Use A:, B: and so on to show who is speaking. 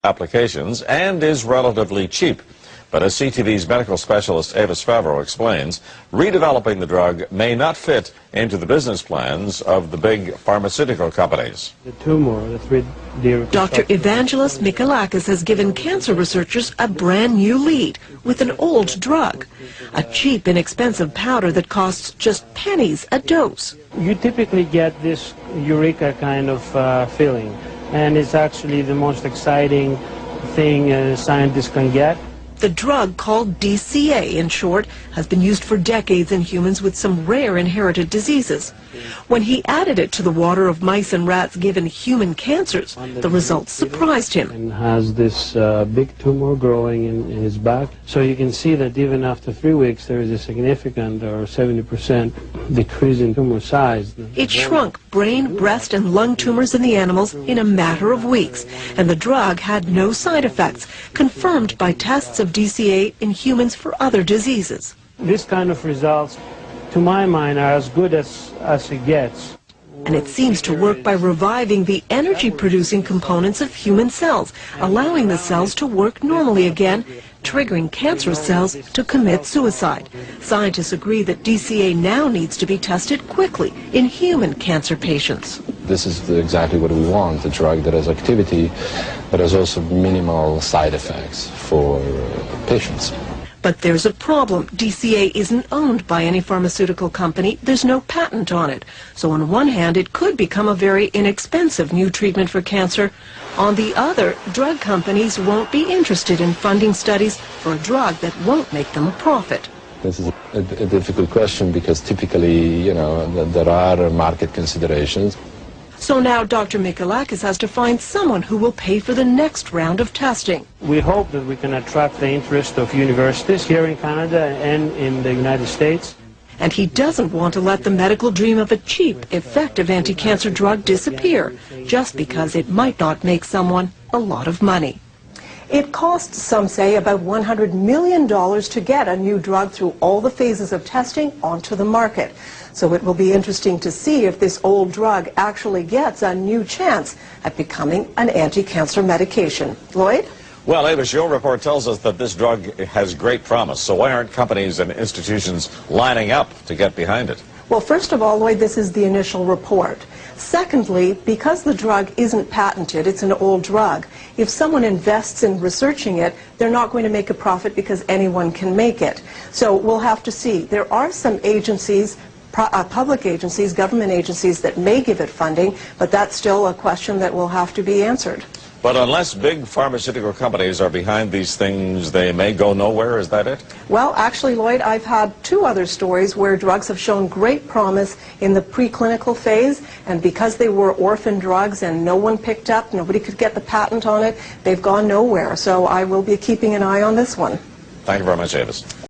A: applications and is relatively cheap. But as CTV's medical specialist Avis Favreau explains, redeveloping the drug may not fit into the business plans of the big pharmaceutical companies.
B: Dr. Evangelos Mikalakis has given cancer researchers a brand new lead with an old drug, a cheap, inexpensive powder that costs just pennies a dose.
C: You typically get this eureka kind of feeling, and it's actually the most exciting thing scientists can get.
B: The drug, called DCA in short, has been used for decades in humans with some rare inherited diseases. When he added it to the water of mice and rats given human cancers, the results surprised him.
C: And has this big tumor growing in his back. So you can see that even after 3 weeks there is a significant or 70% decrease in tumor size.
B: It shrunk brain, breast and lung tumors in the animals in a matter of weeks, and the drug had no side effects, confirmed by tests of DCA in humans for other diseases.
C: This kind of results, to my mind, are as good as it gets.
B: And it seems to work by reviving the energy-producing components of human cells, allowing the cells to work normally again, triggering cancerous cells to commit suicide. Scientists agree that DCA now needs to be tested quickly in human cancer patients.
D: This is exactly what we want, a drug that has activity, but has also minimal side effects for patients.
B: But there's a problem. DCA isn't owned by any pharmaceutical company. There's no patent on it. So on one hand, it could become a very inexpensive new treatment for cancer. On the other, drug companies won't be interested in funding studies for a drug that won't make them a profit.
D: This is a difficult question because typically, there are market considerations.
B: So now Dr. Mikalakis has to find someone who will pay for the next round of testing.
C: We hope that we can attract the interest of universities here in Canada and in the United States.
B: And he doesn't want to let the medical dream of a cheap, effective anti-cancer drug disappear, just because it might not make someone a lot of money. It costs, some say, about $100 million to get a new drug through all the phases of testing onto the market. So it will be interesting to see if this old drug actually gets a new chance at becoming an anti-cancer medication. Lloyd?
A: Well, Avis, your report tells us that this drug has great promise. So why aren't companies and institutions lining up to get behind it?
B: Well, first of all, Lloyd, this is the initial report. Secondly, because the drug isn't patented, it's an old drug, if someone invests in researching it, they're not going to make a profit because anyone can make it. So we'll have to see. There are some agencies, public agencies, government agencies that may give it funding, but that's still a question that will have to be answered.
A: But unless big pharmaceutical companies are behind these things, they may go nowhere, is that it?
B: Well, actually, Lloyd, I've had 2 other stories where drugs have shown great promise in the preclinical phase, and because they were orphan drugs and no one picked up, nobody could get the patent on it, they've gone nowhere. So I will be keeping an eye on this one.
A: Thank you very much, Avis.